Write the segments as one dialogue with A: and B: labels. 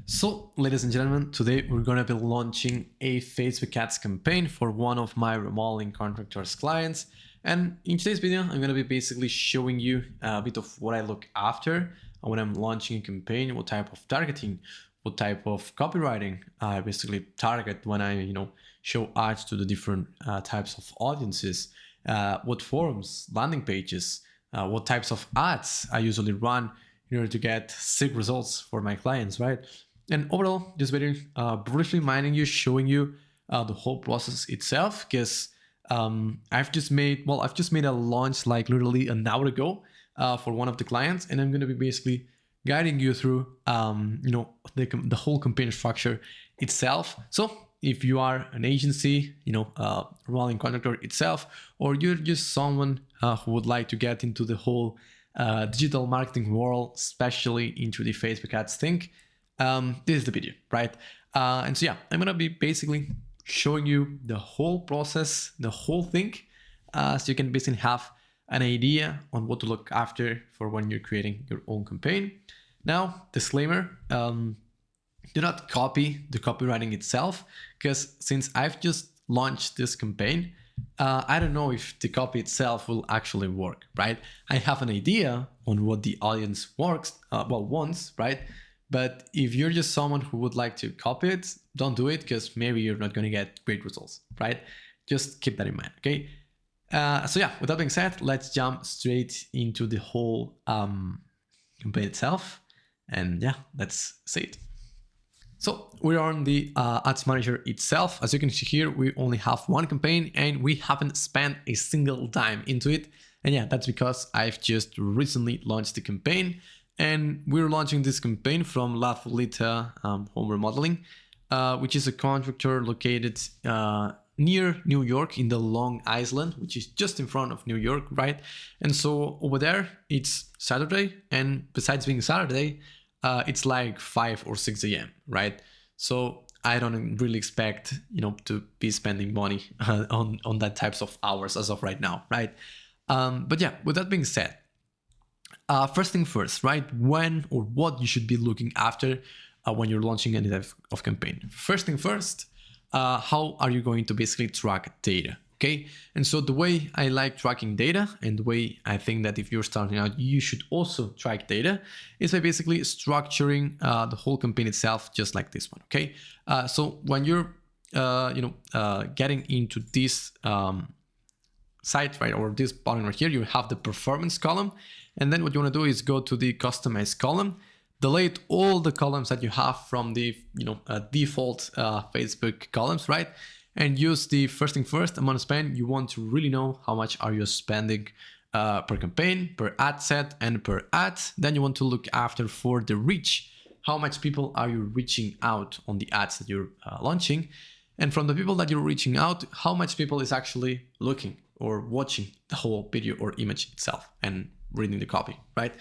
A: So, ladies and gentlemen, today we're going to be launching a Facebook ads campaign for one of my remodeling contractors clients. And in today's video, I'm going to be basically showing you a bit of what I look after when I'm launching a campaign, what type of targeting, what type of copywriting I basically target when I, show ads to the different types of audiences, what forums, landing pages, what types of ads I usually run in order to get sick results for my clients, right? And overall, this video briefly showing you the whole process itself, because I've just made a launch like literally an hour ago for one of the clients, and I'm going to be basically guiding you through the whole campaign structure itself. So if you are an agency, remodeling contractor itself, or you're just someone who would like to get into the whole digital marketing world, especially into the Facebook ads thing, this is the video, right? And so yeah, I'm gonna be basically showing you the whole process, the whole thing, so you can basically have an idea on what to look after for when you're creating your own campaign. Now, disclaimer, do not copy the copywriting itself, because since I've just launched this campaign, I don't know if the copy itself will actually work, right? I have an idea on what the audience wants, right? But if you're just someone who would like to copy it, don't do it, because maybe you're not going to get great results, right? Just keep that in mind, okay? So yeah, with that being said, let's jump straight into the whole campaign itself. And yeah, let's see it. So we're on the ads manager itself. As you can see here, we only have one campaign and we haven't spent a single dime into it. And yeah, that's because I've just recently launched the campaign. And we're launching this campaign from La Fulita Home Remodeling, which is a contractor located near New York in the Long Island, which is just in front of New York, right? And so over there, it's Saturday. And besides being Saturday, it's like 5 or 6 a.m., right? So I don't really expect, to be spending money on that types of hours as of right now, right? But yeah, with that being said, first thing first, right? When or what you should be looking after when you're launching any type of campaign. First thing first, how are you going to basically track data? Okay, and so the way I like tracking data, and the way I think that if you're starting out, you should also track data, is by basically structuring the whole campaign itself, just like this one. Okay, so when you're getting into this site, right, or this button right here, you have the performance column, and then what you want to do is go to the customize column, delete all the columns that you have from the default Facebook columns, right? And use the first thing first, amount of spend. You want to really know how much are you spending per campaign, per ad set, and per ad. Then you want to look after for the reach. How much people are you reaching out on the ads that you're launching? And from the people that you're reaching out, how much people is actually looking or watching the whole video or image itself and reading the copy, right?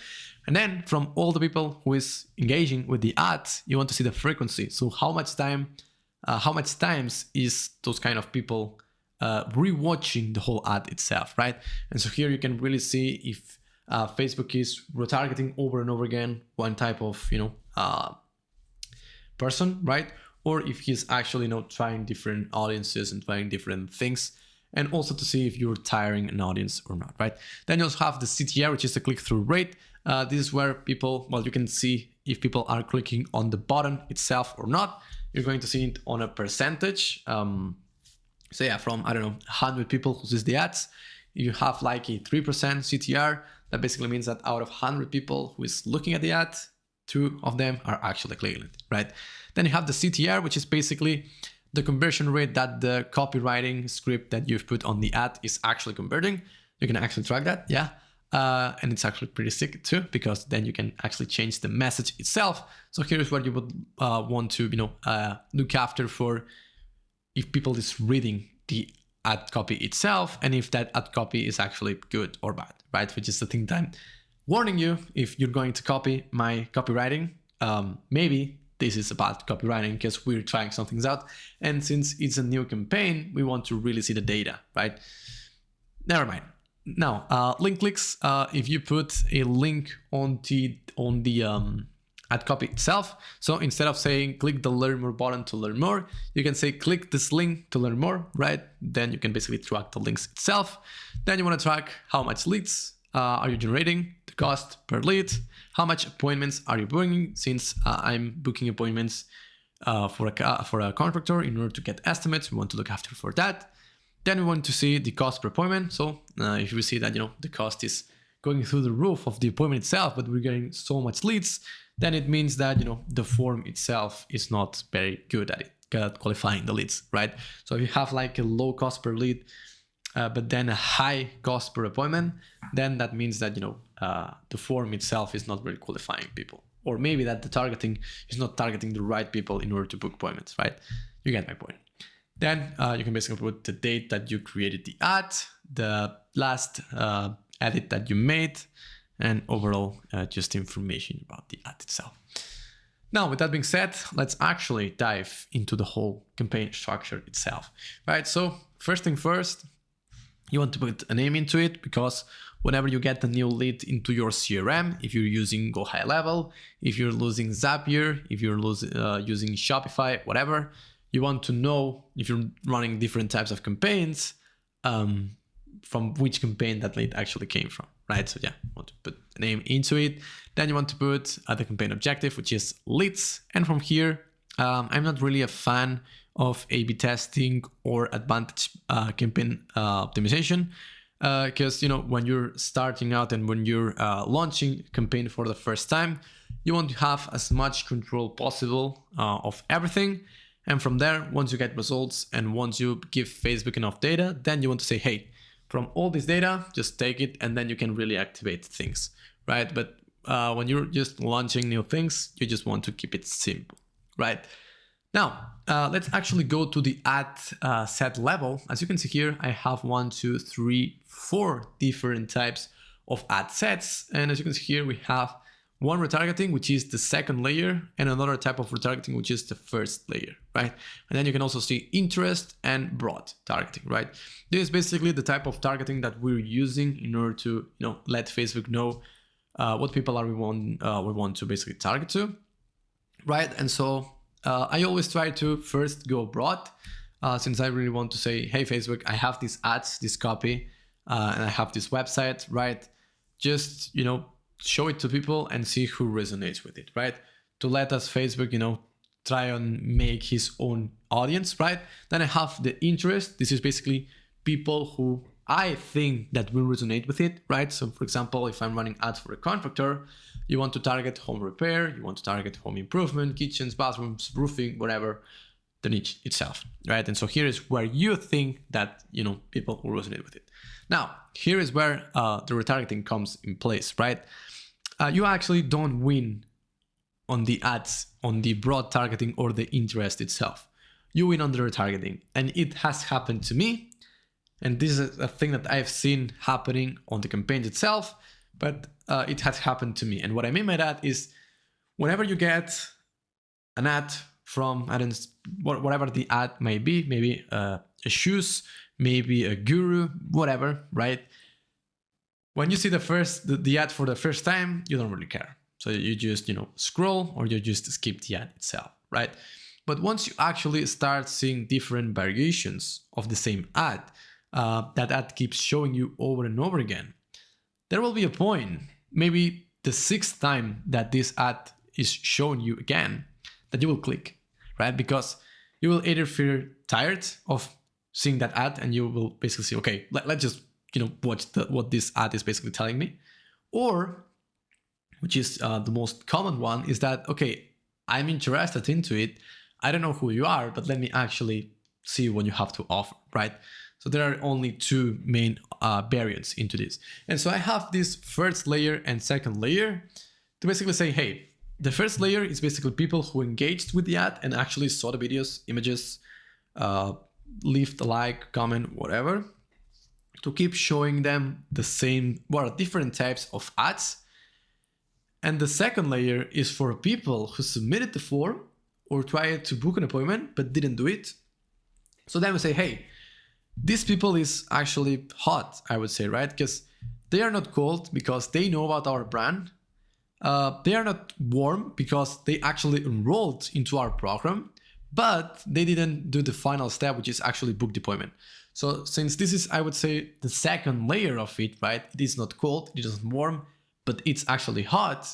A: And then from all the people who is engaging with the ads, you want to see the frequency. So how much times is those kind of people rewatching the whole ad itself, right? And so here you can really see if Facebook is retargeting over and over again one type of person, right? Or if he's actually trying different audiences and trying different things, and also to see if you're tiring an audience or not, right? Then you also have the CTR, which is the click-through rate. This is where people, you can see if people are clicking on the button itself or not. You're going to see it on a percentage. So yeah, from, 100 people who sees the ads, you have like a 3% CTR. That basically means that out of 100 people who is looking at the ad, 2 of them are actually clicking it, right? Then you have the CTR, which is basically the conversion rate that the copywriting script that you've put on the ad is actually converting. You can actually track that, yeah. And it's actually pretty sick too, because then you can actually change the message itself. So here's what you would want to look after for if people is reading the ad copy itself, and if that ad copy is actually good or bad, right? Which is the thing that I'm warning you, if you're going to copy my copywriting, maybe this is about copywriting, because we're trying some things out. And since it's a new campaign, we want to really see the data, right? Never mind. Now, link clicks, if you put a link on the ad copy itself. So instead of saying click the learn more button to learn more, you can say click this link to learn more, right? Then you can basically track the links itself. Then you want to track how much leads are you generating, the cost per lead, how much appointments are you booking, since I'm booking appointments for a contractor in order to get estimates. We want to look after for that. Then we want to see the cost per appointment. So if we see that the cost is going through the roof of the appointment itself, but we're getting so much leads, then it means that the form itself is not very good at qualifying the leads, right? So if you have like a low cost per lead, but then a high cost per appointment, then that means that the form itself is not really qualifying people, or maybe that the targeting is not targeting the right people in order to book appointments, right? You get my point. Then you can basically put the date that you created the ad, the last edit that you made, and overall just information about the ad itself. Now, with that being said, let's actually dive into the whole campaign structure itself, right? So first thing first, you want to put a name into it, because whenever you get a new lead into your CRM, if you're using Go High Level, if you're using Zapier, if you're using Shopify, whatever, you want to know if you're running different types of campaigns, from which campaign that lead actually came from, right? So yeah, you want to put a name into it. Then you want to put the campaign objective, which is leads. And from here, I'm not really a fan of A/B testing or advantage campaign optimization, because when you're starting out and when you're launching a campaign for the first time, you want to have as much control possible of everything. And from there, once you get results and once you give Facebook enough data, then you want to say, hey, from all this data, just take it, and then you can really activate things, right? But when you're just launching new things, you just want to keep it simple, right? Now, let's actually go to the ad set level. As you can see here, I have 1, 2, 3, 4 different types of ad sets. And as you can see here, we have one retargeting, which is the second layer, and another type of retargeting, which is the first layer, right? And then you can also see interest and broad targeting, right? This is basically the type of targeting that we're using in order to, let Facebook know what people we want to basically target to, right? And so I always try to first go broad, since I really want to say, hey, Facebook, I have these ads, this copy, and I have this website, right? Just, show it to people and see who resonates with it, right? To let us Facebook, try and make his own audience, right? Then I have the interest. This is basically people who I think that will resonate with it, right? So for example, if I'm running ads for a contractor, you want to target home repair, you want to target home improvement, kitchens, bathrooms, roofing, whatever, the niche itself, right? And so here is where you think that, people will resonate with it. Now, here is where the retargeting comes in place, right? You actually don't win on the ads, on the broad targeting or the interest itself. You win on the retargeting. And it has happened to me. And this is a thing that I've seen happening on the campaign itself, but it has happened to me. And what I mean by that is whenever you get an ad from, whatever the ad may be, maybe a shoes, maybe a guru, whatever, right? When you see the ad for the first time, you don't really care. So you just, scroll, or you just skip the ad itself, right? But once you actually start seeing different variations of the same ad, that ad keeps showing you over and over again, there will be a point, maybe the 6th time that this ad is showing you again, that you will click, right? Because you will either feel tired of seeing that ad and you will basically say, okay, let's just watch what this ad is basically telling me. Or, which is the most common one, is that, okay, I'm interested into it. I don't know who you are, but let me actually see what you have to offer, right? So there are only 2 main variants into this. And so I have this first layer and second layer to basically say, hey, the first layer is basically people who engaged with the ad and actually saw the videos, images, leave a like, comment, whatever, to keep showing them the same, different types of ads. And the second layer is for people who submitted the form or tried to book an appointment but didn't do it. So then we say, hey, these people is actually hot, I would say, right? Because they are not cold because they know about our brand. they are not warm because they actually enrolled into our program, but they didn't do the final step, which is actually book deployment. So since this is, I would say, the second layer of it, right? It is not cold, it isn't warm, but it's actually hot.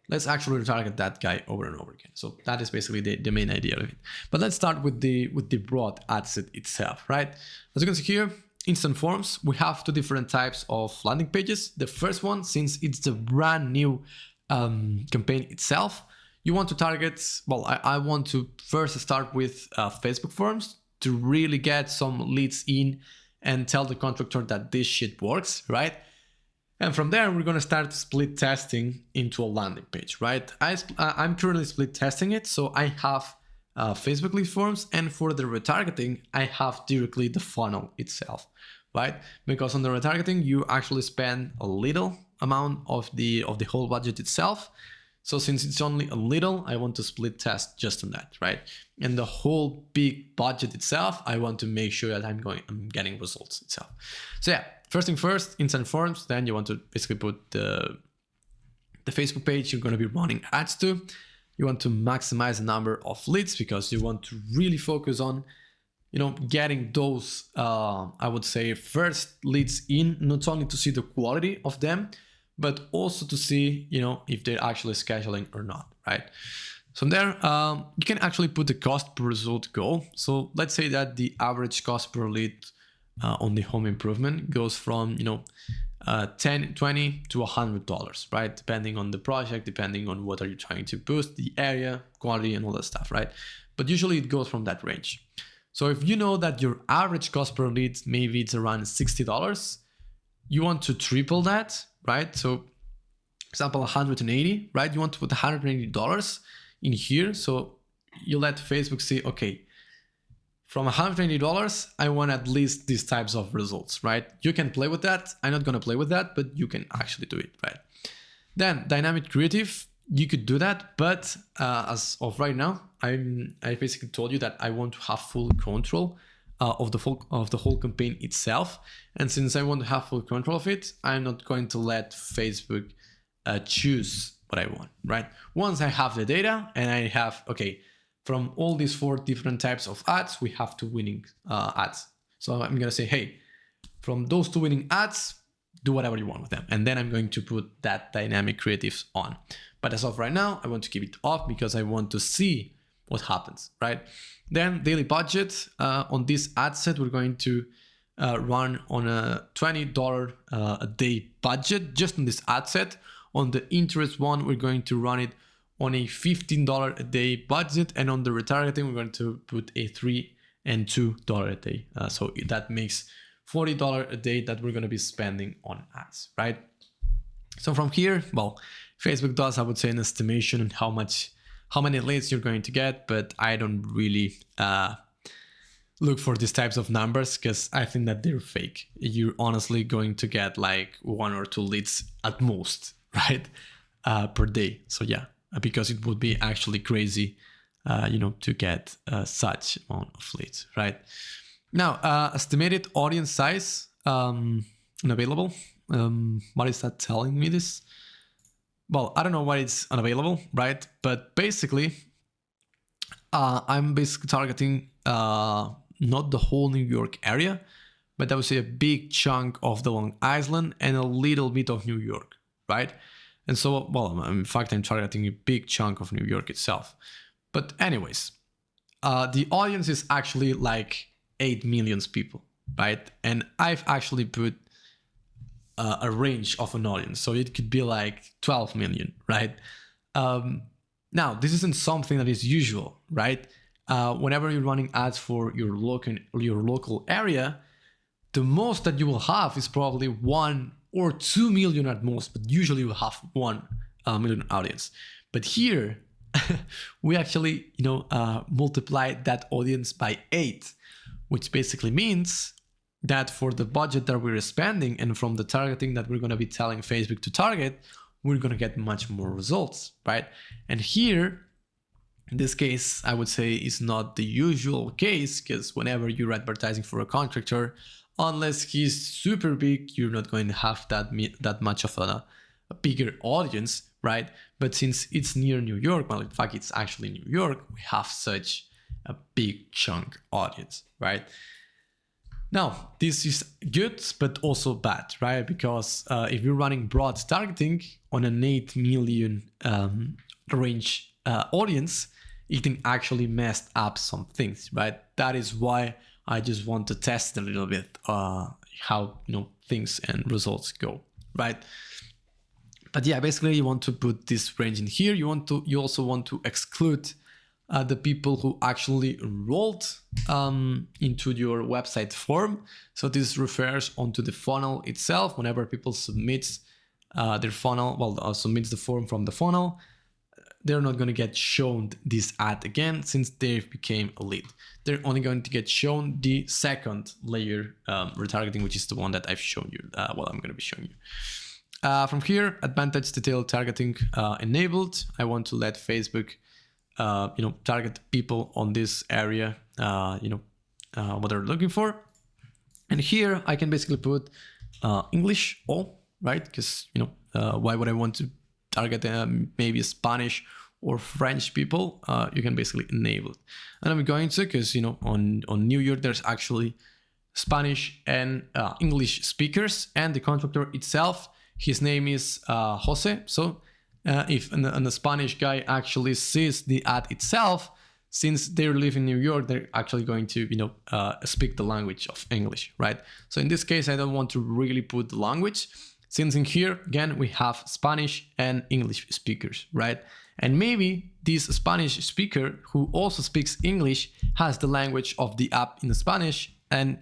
A: Let's actually retarget that guy over and over again. So that is basically the main idea of it. But let's start with the broad ad set itself, right? As you can see here, instant forms, we have two different types of landing pages. The first one, since it's the brand new campaign itself, you want to target, well, I want to first start with Facebook forms to really get some leads in and tell the contractor that this shit works, right? And from there, we're going to start split testing into a landing page, right? I'm currently split testing it. So I have Facebook lead forms, and for the retargeting, I have directly the funnel itself, right? Because on the retargeting, you actually spend a little amount of the whole budget itself. So since it's only a little, I want to split test just on that, right? And the whole big budget itself, I want to make sure that I'm getting results itself. So yeah, first thing first, instant forms. Then you want to basically put the Facebook page you're going to be running ads to. You want to maximize the number of leads because you want to really focus on, getting those, I would say, first leads in, not only to see the quality of them, but also to see, if they're actually scheduling or not, right? So there, you can actually put the cost per result goal. So let's say that the average cost per lead on the home improvement goes from, $10, $20 to $100, right? Depending on the project, depending on what are you trying to boost, the area, quality, and all that stuff, right? But usually it goes from that range. So if you know that your average cost per lead, maybe it's around $60, you want to triple that, right? So, for example, 180, right? You want to put $180 in here. So you let Facebook see, okay, from $180, I want at least these types of results, right? You can play with that. I'm not going to play with that, but you can actually do it, right? Then dynamic creative, you could do that, but as of right now, I basically told you that I want to have full control of the whole campaign itself. And since I want to have full control of it, I'm not going to let Facebook choose what I want, right? Once I have the data and I have, okay, from all these 4 different types of ads, we have 2 winning ads. So I'm going to say, hey, from those 2 winning ads, do whatever you want with them. And then I'm going to put that dynamic creatives on. But as of right now, I want to keep it off because I want to see what happens, right? Then daily budget on this ad set, we're going to run on a $20 a day budget just on this ad set. On the interest one, we're going to run it on a $15 a day budget, and on the retargeting, we're going to put a $3 and $2 a day. So that makes $40 a day that we're going to be spending on ads, right? So from here, well, Facebook does, I would say, an estimation on how many leads you're going to get, but I don't really look for these types of numbers because I think that they're fake. You're honestly going to get like 1 or 2 leads at most, right? Per day. So yeah, because it would be actually crazy, to get such amount of leads, right? Now, estimated audience size unavailable. What is that telling me this? Well, I don't know why it's unavailable, right? But basically, I'm basically targeting not the whole New York area, but I would say a big chunk of the Long Island and a little bit of New York, right? And so, well, in fact, I'm targeting a big chunk of New York itself. But anyways, the audience is actually like 8 million people, right? And I've actually put a range of an audience. So it could be like 12 million, right? Now, this isn't something that is usual, right? Whenever you're running ads for your local area, the most that you will have is probably 1 or 2 million at most, but usually you will have 1 million audience. But here, we actually, multiply that audience by 8, which basically means that for the budget that we're spending and from the targeting that we're going to be telling Facebook to target, we're going to get much more results, right? And here, in this case, I would say is not the usual case, because whenever you're advertising for a contractor, unless he's super big, you're not going to have that much of a bigger audience, right? But since it's near New York, well, in fact, it's actually New York, we have such a big chunk audience, right? Now, this is good, but also bad, right? Because if you're running broad targeting on an 8 million range audience, it can actually mess up some things, right? That is why I just want to test a little bit how things and results go, right? But yeah, basically you want to put this range in here. You also want to exclude the people who actually enrolled into your website form. So this refers onto the funnel itself. Whenever people submits their funnel, submits the form from the funnel, they're not going to get shown this ad again since they became a lead. They're only going to get shown the second layer retargeting, which is the one that I've shown you. I'm going to be showing you. From here, advantage detailed targeting enabled. I want to let Facebook target people on this area, what they're looking for. And here I can basically put English all, right? Because, why would I want to target maybe Spanish or French people? You can basically enable it. And I'm going to, because, on New York, there's actually Spanish and English speakers, and the contractor itself, his name is Jose. So if a Spanish guy actually sees the ad itself, since they live in New York, they're actually going to, speak the language of English, right? So in this case, I don't want to really put the language, since in here, again, we have Spanish and English speakers, right? And maybe this Spanish speaker who also speaks English has the language of the app in Spanish, and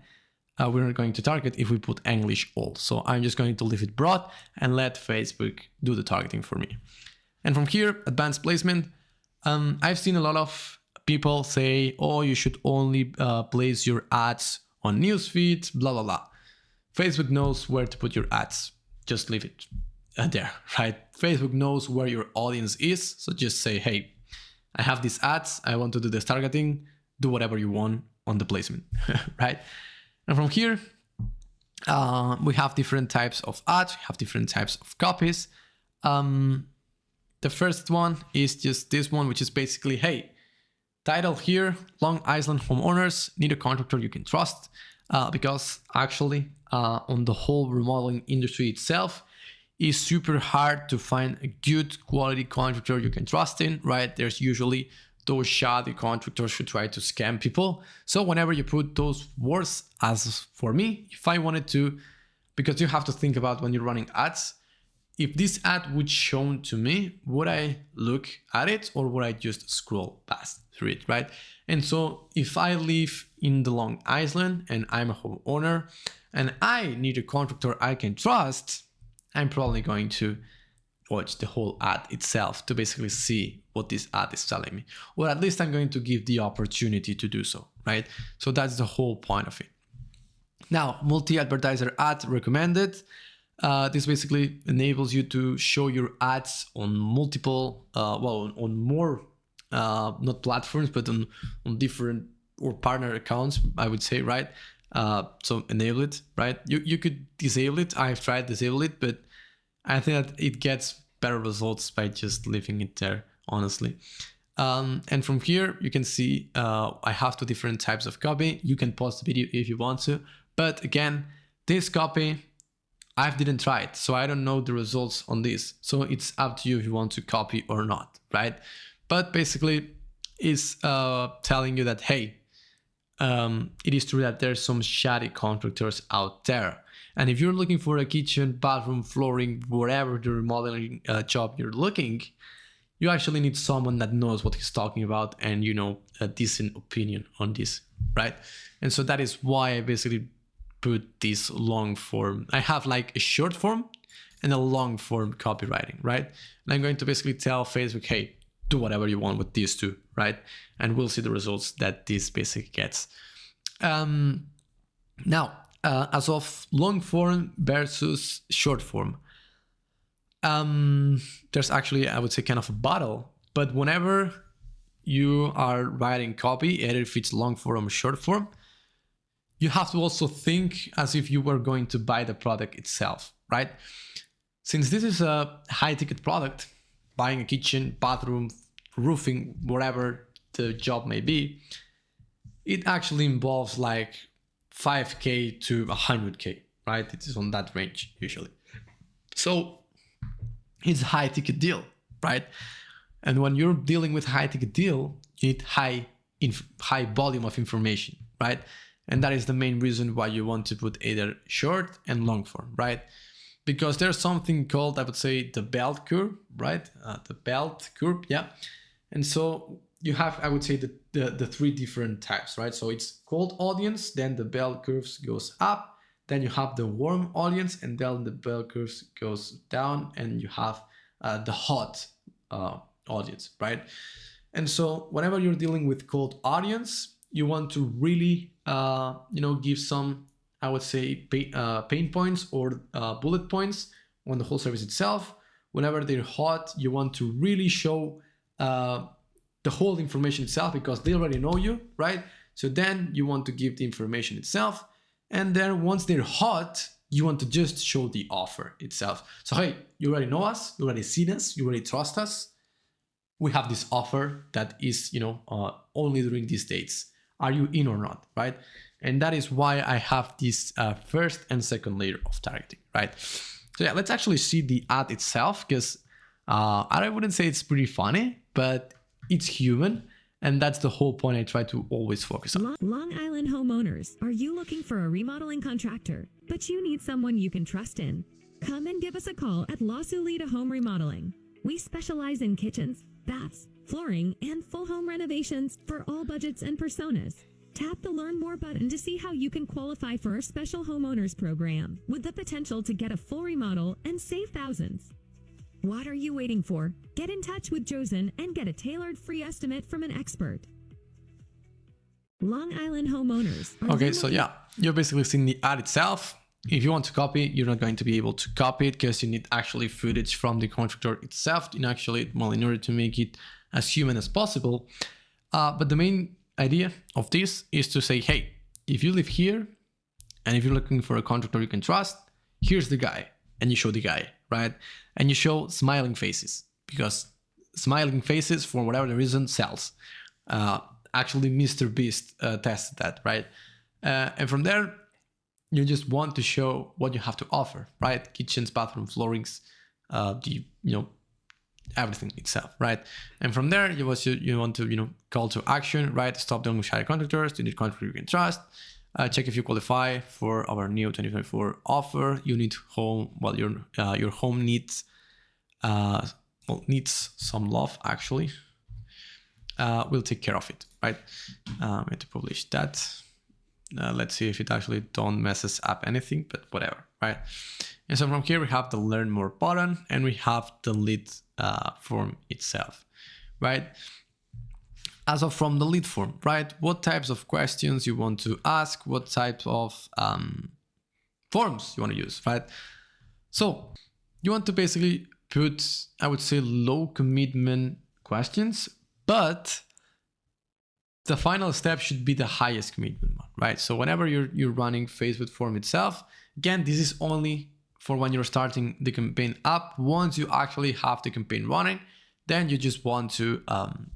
A: we're not going to target if we put English all. So I'm just going to leave it broad and let Facebook do the targeting for me. And from here, advanced placement. I've seen a lot of people say, oh, you should only place your ads on newsfeed, blah, blah, blah. Facebook knows where to put your ads. Just leave it there, right? Facebook knows where your audience is. So just say, hey, I have these ads. I want to do this targeting. Do whatever you want on the placement, right? And from here, we have different types of ads. We have different types of copies. The first one is just this one, which is basically, hey, title here, Long Island homeowners need a contractor you can trust. Because actually on the whole remodeling industry itself, it's super hard to find a good quality contractor you can trust in, right? There's usually those shoddy contractors who try to scam people. So whenever you put those words, as for me, if I wanted to, because you have to think about when you're running ads, if this ad would shown to me, would I look at it or would I just scroll past through it, right? And so if I live in the Long Island and I'm a homeowner and I need a contractor I can trust, I'm probably going to watch the whole ad itself to basically see what this ad is telling me. Or at least I'm going to give the opportunity to do so, right? So that's the whole point of it. Now, multi-advertiser ad recommended. This basically enables you to show your ads on multiple, on more, not platforms, but on different or partner accounts, I would say, right? So enable it, right? You could disable it. I've tried disable it, but I think that it gets better results by just leaving it there, honestly. And from here, you can see I have two different types of copy. You can pause the video if you want to, but again, this copy, I didn't try it, so I don't know the results on this. So it's up to you if you want to copy or not, right? But basically, it's telling you that, hey, it is true that there's some shoddy contractors out there. And if you're looking for a kitchen, bathroom, flooring, whatever the remodeling job you're looking, you actually need someone that knows what he's talking about and, a decent opinion on this, right? And so that is why I basically put this long form. I have like a short form and a long form copywriting, right? And I'm going to basically tell Facebook, hey, do whatever you want with these two, right? And we'll see the results that this basically gets. Now, as of long form versus short form, there's actually, I would say, kind of a battle. But whenever you are writing copy, either if it's long form or short form, you have to also think as if you were going to buy the product itself, right? Since this is a high ticket product, buying a kitchen, bathroom, roofing, whatever the job may be, it actually involves like 5K to 100K, right? It is on that range usually. So it's a high ticket deal, right? And when you're dealing with high ticket deal, you need high volume of information, right? And that is the main reason why you want to put either short and long form, right? Because there's something called, I would say, the bell curve, right? The bell curve, yeah. And so you have, I would say, the three different types, right? So it's cold audience, then the bell curves goes up, then you have the warm audience, and then the bell curves goes down, and you have the hot audience, right? And so whenever you're dealing with cold audience, you want to really, give some, I would say, pain points or bullet points on the whole service itself. Whenever they're hot, you want to really show the whole information itself because they already know you, right? So then you want to give the information itself. And then once they're hot, you want to just show the offer itself. So, hey, you already know us, you already seen us, you already trust us. We have this offer that is, only during these dates. Are you in or not, right? And that is why I have this first and second layer of targeting, right? So yeah, let's actually see the ad itself because I wouldn't say it's pretty funny, but it's human. And that's the whole point I try to always focus on.
B: Long Island homeowners, are you looking for a remodeling contractor, but you need someone you can trust in? Come and give us a call at La Sulita Home Remodeling. We specialize in kitchens, baths, flooring, and full home renovations for all budgets and personas. Tap the Learn More button to see how you can qualify for our special homeowners program with the potential to get a full remodel and save thousands. What are you waiting for? Get in touch with Josen and get a tailored free estimate from an expert. Long Island homeowners.
A: Okay, so yeah, you're basically seeing the ad itself. If you want to copy, you're not going to be able to copy it because you need actually footage from the contractor itself in order to make it as human as possible. But the main idea of this is to say, hey, if you live here and if you're looking for a contractor you can trust, here's the guy. And you show the guy, right? And you show smiling faces because smiling faces, for whatever the reason, sells. Actually, Mr. Beast tested that, right? And from there, you just want to show what you have to offer, right? Kitchens, bathroom, floorings, everything itself, right? And from there, you want to call to action, right? Stop dealing with shy contractors. You need contractors you can trust. Check if you qualify for our new 2024 offer. You need home. Well, your home needs some love. Actually, we'll take care of it, right? I have to publish that. Let's see if it actually don't messes up anything, but whatever, right? And so from here we have the Learn More button, and we have the lead form itself, right? As of from the lead form, right? What types of questions you want to ask, what types of forms you want to use, right? So you want to basically put, I would say, low commitment questions, but the final step should be the highest commitment one, right? So whenever you're running Facebook form itself, again, this is only for when you're starting the campaign up. Once you actually have the campaign running, then you just want to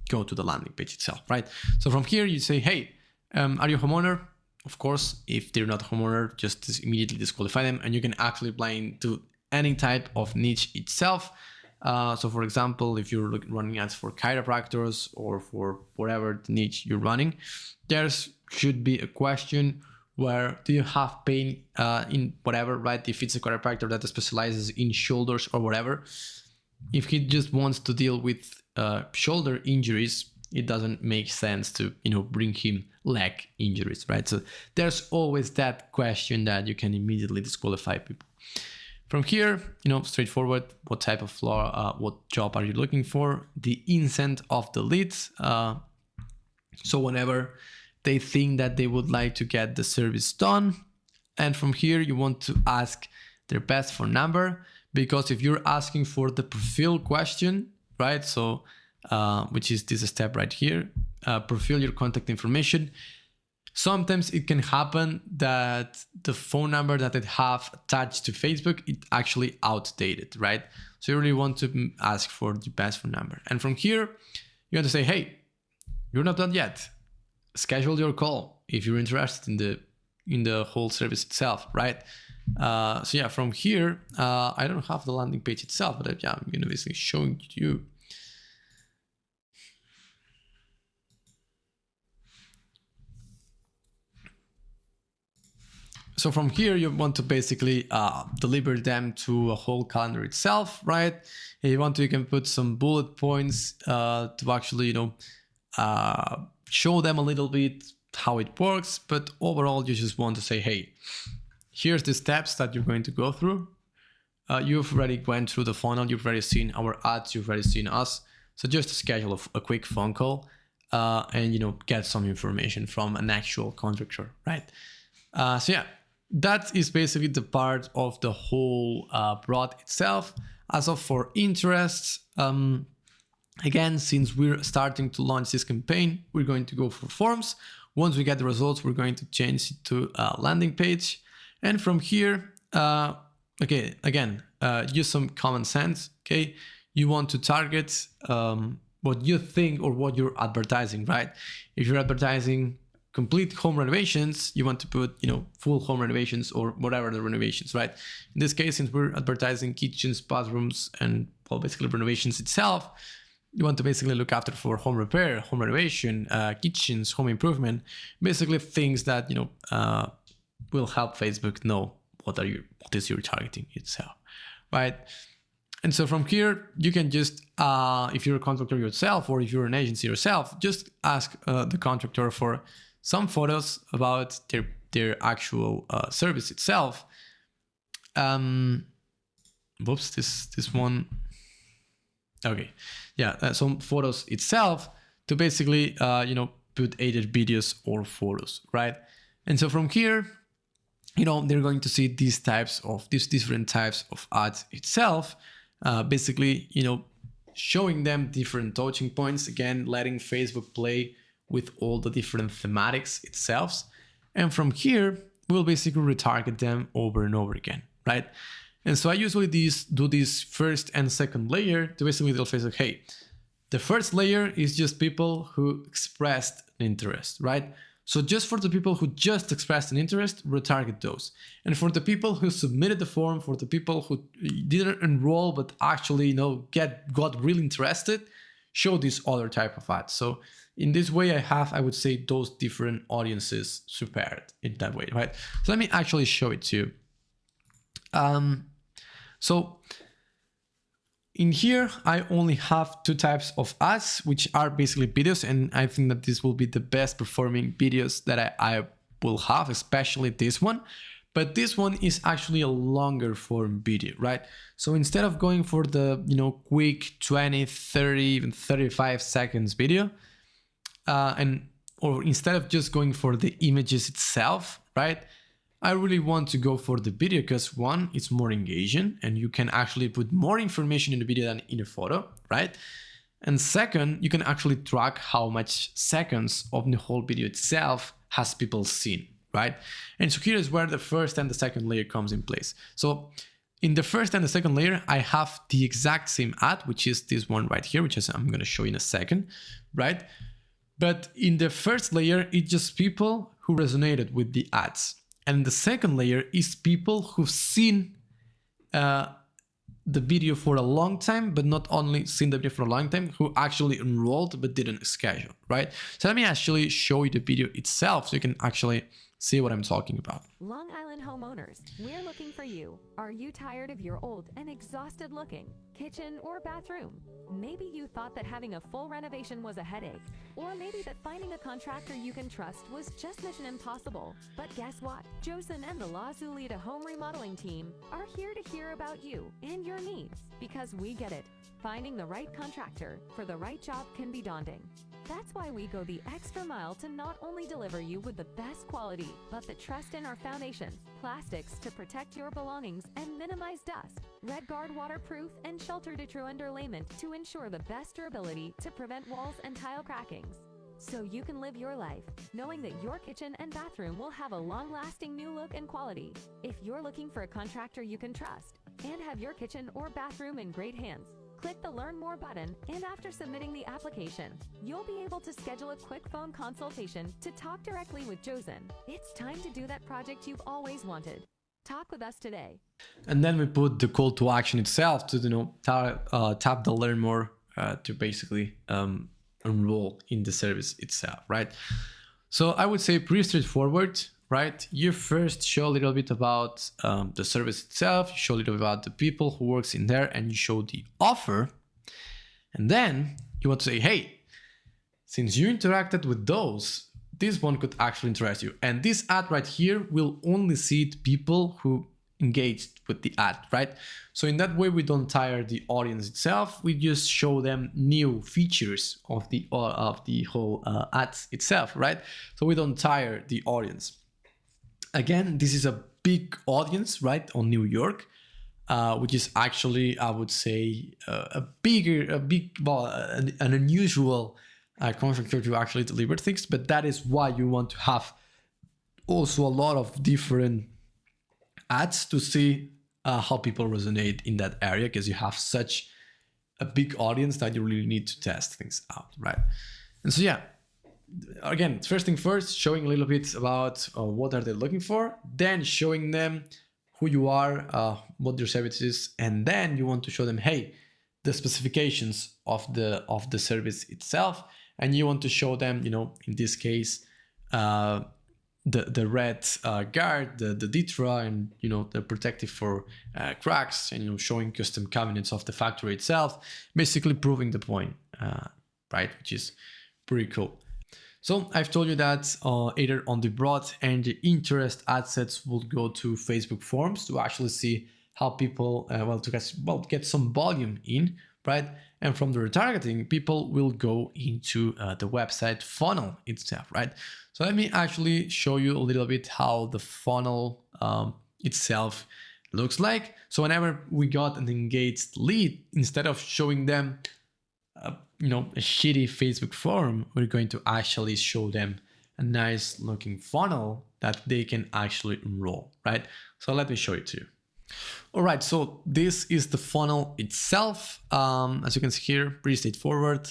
A: go to the landing page itself, right? So from here, you say, hey, are you a homeowner? Of course, if they're not a homeowner, just immediately disqualify them, and you can actually apply into any type of niche itself. So for example, if you're running ads for chiropractors or for whatever niche you're running, there should be a question where do you have pain in whatever, right? If it's a chiropractor that specializes in shoulders or whatever, if he just wants to deal with shoulder injuries, it doesn't make sense to, bring him leg injuries, right? So there's always that question that you can immediately disqualify people. From here, straightforward, what type of what job are you looking for? The intent of the leads. So whenever they think that they would like to get the service done. And from here, you want to ask their best phone number, because if you're asking for the profile question, right? So, which is this step right here, profile your contact information. Sometimes it can happen that the phone number that they have attached to Facebook is actually outdated, right? So you really want to ask for the best phone number. And from here, you want to say, hey, you're not done yet. Schedule your call if you're interested in the whole service itself, right? So yeah, from here, I don't have the landing page itself, but yeah, I'm gonna basically showing you. So from here, you want to basically deliver them to a whole calendar itself, right? And you can put some bullet points to actually, show them a little bit how it works. But overall, you just want to say, hey, here's the steps that you're going to go through. You've already went through the funnel. You've already seen our ads. You've already seen us. So just schedule a quick phone call and, get some information from an actual contractor, right? So yeah. That is basically the part of the whole broad itself. As of for interests, again, since we're starting to launch this campaign, we're going to go for forms. Once we get the results, we're going to change it to a landing page. And from here, okay, again, use some common sense, okay? You want to target what you think or what you're advertising, right? If you're advertising complete home renovations, you want to put, full home renovations or whatever the renovations, right? In this case, since we're advertising kitchens, bathrooms, and well, basically renovations itself, you want to basically look after for home repair, home renovation, kitchens, home improvement, basically things that, will help Facebook know what is your targeting itself, right? And so from here, you can just, if you're a contractor yourself or if you're an agency yourself, just ask the contractor for some photos about their actual service itself. Whoops, this one. Okay, yeah, some photos itself to basically, put either videos or photos, right? And so from here, they're going to see these different types of ads itself. Basically, showing them different touching points. Again, letting Facebook play with all the different thematics itself. And from here, we'll basically retarget them over and over again, right? And so I usually do this first and second layer to basically tell Facebook, hey, the first layer is just people who expressed an interest, right? So just for the people who just expressed an interest, retarget those. And for the people who submitted the form, for the people who didn't enroll but actually, got really interested, show this other type of ads. So in this way, I would say, those different audiences prepared in that way, right? So let me actually show it to you. So in here, I only have two types of ads, which are basically videos. And I think that this will be the best performing videos that I will have, especially this one. But this one is actually a longer form video, right? So instead of going for the, quick 20, 30, even 35 seconds video, or instead of just going for the images itself, right? I really want to go for the video because one, it's more engaging and you can actually put more information in the video than in a photo, right? And second, you can actually track how much seconds of the whole video itself has people seen, right? And so here is where the first and the second layer comes in place. So in the first and the second layer, I have the exact same ad, which is this one right here, which is I'm going to show you in a second, right? But in the first layer, it's just people who resonated with the ads. And the second layer is people who've seen the video for a long time, but not only seen the video for a long time, who actually enrolled but didn't schedule, right? So let me actually show you the video itself so you can actually see what I'm talking about.
B: Long Island homeowners, we're looking for you. Are you tired of your old and exhausted looking kitchen or bathroom? Maybe you thought that having a full renovation was a headache, or maybe that finding a contractor you can trust was just mission impossible. But guess what? Josen and the La Zulita home remodeling team are here to hear about you and your needs, because we get it. Finding the right contractor for the right job can be daunting. That's why we go the extra mile to not only deliver you with the best quality, but the trust in our foundations, plastics to protect your belongings and minimize dust, RedGuard waterproof and shelter to true underlayment to ensure the best durability to prevent walls and tile crackings. So you can live your life knowing that your kitchen and bathroom will have a long-lasting new look and quality. If you're looking for a contractor you can trust, and have your kitchen or bathroom in great hands. Click the Learn More button, and after submitting the application, you'll be able to schedule a quick phone consultation to talk directly with Josen. It's time to do that project you've always wanted. Talk with us today.
A: And then we put the call to action itself to tap the Learn More to basically enroll in the service itself, right? So I would say pretty straightforward, right? You first show a little bit about the service itself, you show a little bit about the people who works in there, and you show the offer. And then you want to say, hey, since you interacted with those, this one could actually interest you. And this ad right here will only see people who engaged with the ad, right? So in that way, we don't tire the audience itself. We just show them new features of the whole ads itself, right? So we don't tire the audience. Again, this is a big audience, right, on New York, which is actually, I would say, an unusual contractor to actually deliver things. But that is why you want to have also a lot of different ads to see how people resonate in that area, because you have such a big audience that you really need to test things out, right? And so yeah, again, first thing first, showing a little bit about what are they looking for, then showing them who you are, what your service is, and then you want to show them, hey, the specifications of the service itself, and you want to show them, in this case, the red guard, the Ditra, and the protective for cracks, and showing custom cabinets of the factory itself, basically proving the point, right? Which is pretty cool. So I've told you that either on the broad and the interest ad sets will go to Facebook forums to actually see how people get some volume in, right? And from the retargeting, people will go into the website funnel itself, right? So let me actually show you a little bit how the funnel itself looks like. So whenever we got an engaged lead, instead of showing them a shitty Facebook forum, we're going to actually show them a nice looking funnel that they can actually enroll, right? So let me show it to you. All right, so this is the funnel itself. As you can see here, pretty straightforward.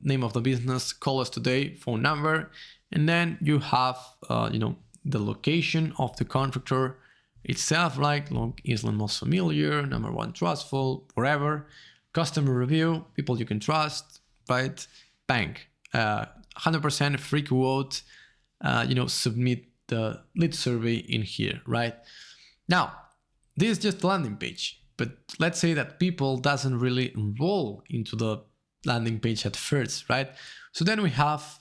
A: Name of the business, call us today, phone number, and then you have the location of the contractor itself, like Long Island most familiar, number one trustful, wherever. Customer review, people you can trust, right? Bank, 100% free quote. Submit the lead survey in here, right? Now, this is just the landing page, but let's say that people doesn't really enroll into the landing page at first, right? So then we have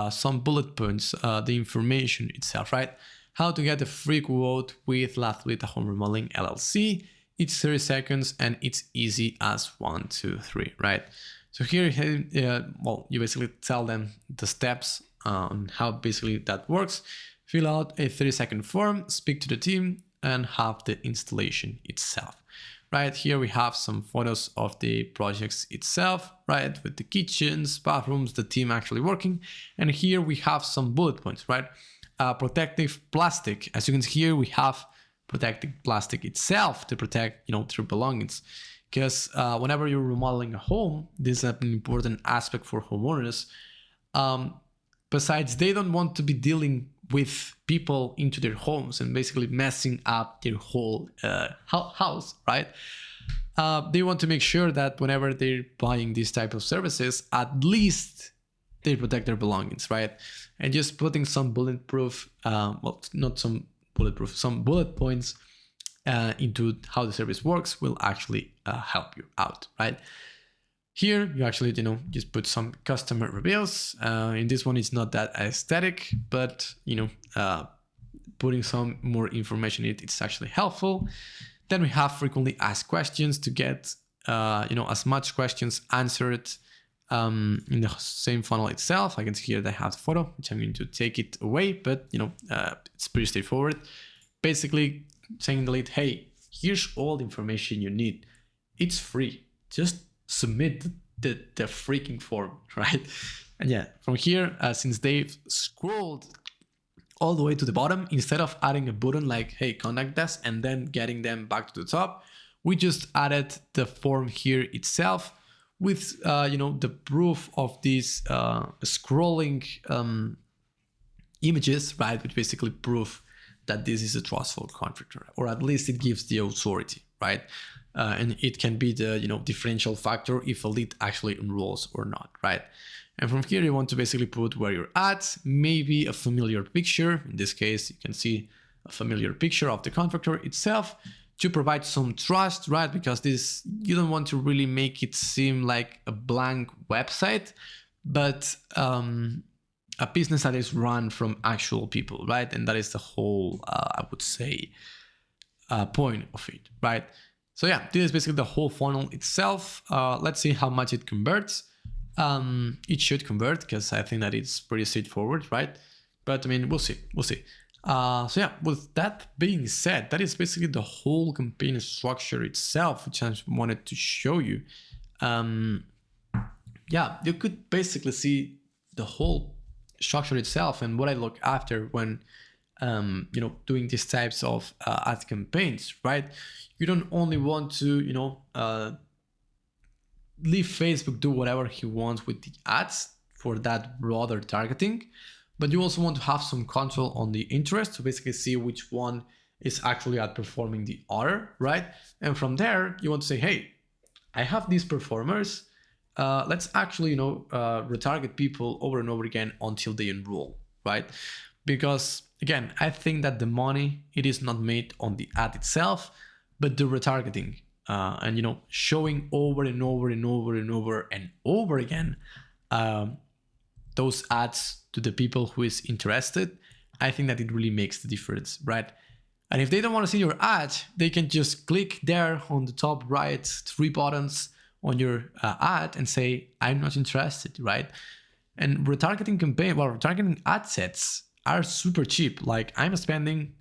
A: some bullet points, the information itself, right? How to get a free quote with Lastly Home Remodeling LLC. It's 30 seconds and it's easy as 1, 2, 3, right? So here, you basically tell them the steps on how basically that works. Fill out a 30-second form, speak to the team, and have the installation itself. Right here we have some photos of the projects itself, right, with the kitchens, bathrooms, the team actually working. And here we have some bullet points, right? Protective plastic. As you can see here, we have protective plastic itself to protect, their belongings. Because whenever you're remodeling a home, this is an important aspect for homeowners. Besides, they don't want to be dealing with people into their homes and basically messing up their whole house, right? They want to make sure that whenever they're buying these type of services, at least they protect their belongings, right? And just putting some bulletproof, some bullet points into how the service works will actually help you out, right? Here, you actually, just put some customer reviews. In this one, it's not that aesthetic, but, putting some more information in it, it's actually helpful. Then we have frequently asked questions to get, as much questions answered in the same funnel itself. I can see here that I have the photo, which I'm going to take it away, but, it's pretty straightforward. Basically saying the lead, hey, here's all the information you need. It's free. Just submit the freaking form, right? And yeah, from here, since they've scrolled all the way to the bottom, instead of adding a button like, hey, contact us, and then getting them back to the top, we just added the form here itself with the proof of these scrolling images, right? Which basically prove that this is a trustful contractor, or at least it gives the authority, right? And it can be the differential factor if a lead actually enrolls or not, right? And from here you want to basically put where you're at, maybe a familiar picture. In this case, you can see a familiar picture of the contractor itself to provide some trust, right? Because this, you don't want to really make it seem like a blank website, but a business that is run from actual people, right? And that is the whole, I would say, point of it, right? So yeah, this is basically the whole funnel itself. Let's see how much it converts. It should convert because I think that it's pretty straightforward, right? But I mean, we'll see. So yeah, with that being said, that is basically the whole campaign structure itself, which I wanted to show you. Yeah, you could basically see the whole structure itself and what I look after when doing these types of ad campaigns, right? You don't only want to leave Facebook do whatever he wants with the ads for that broader targeting, but you also want to have some control on the interest to basically see which one is actually outperforming the other, right? And from there you want to say, hey, I have these performers, let's actually retarget people over and over again until they enroll, right? Because again, I think that the money, it is not made on the ad itself, but the retargeting, and showing over and over and over and over and over again those ads to the people who is interested. I think that it really makes the difference, right? And if they don't want to see your ad, they can just click there on the top right 3 buttons on your ad and say, I'm not interested, right? And retargeting ad sets are super cheap. Like I'm spending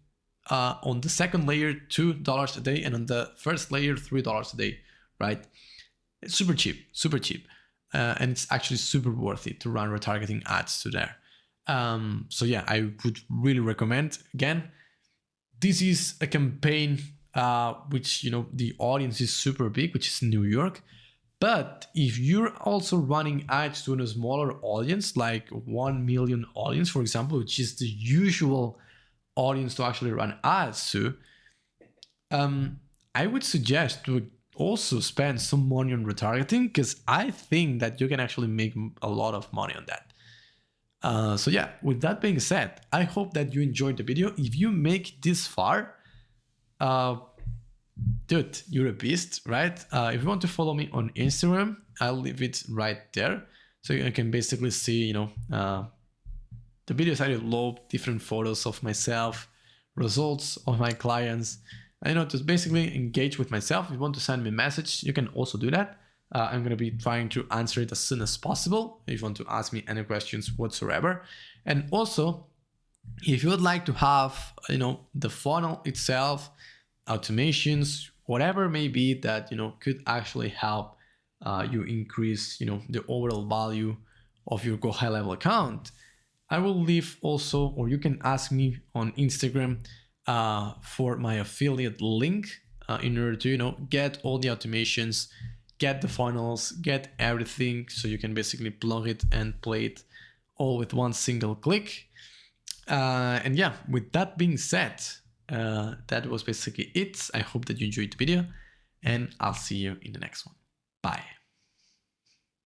A: on the second layer $2 a day, and on the first layer $3 a day, right? It's super cheap, and it's actually super worth it to run retargeting ads to there. So yeah, I would really recommend. Again, this is a campaign which the audience is super big, which is New York. But if you're also running ads to a smaller audience, like 1 million audience, for example, which is the usual audience to actually run ads to, I would suggest to also spend some money on retargeting, because I think that you can actually make a lot of money on that. So yeah, with that being said, I hope that you enjoyed the video. If you make this far, dude, you're a beast, right? If you want to follow me on Instagram, I'll leave it right there. So you can basically see, the videos I upload, different photos of myself, results of my clients, and to basically engage with myself. If you want to send me a message, you can also do that. I'm going to be trying to answer it as soon as possible if you want to ask me any questions whatsoever. And also, if you would like to have, the funnel itself, automations, whatever it may be that, could actually help you increase, the overall value of your Go High Level account, I will leave also, or you can ask me on Instagram for my affiliate link in order to, get all the automations, get the funnels, get everything, so you can basically plug it and play it all with one single click. And yeah, with that being said, that was basically it. I hope that you enjoyed the video, and I'll see you in the next one. Bye.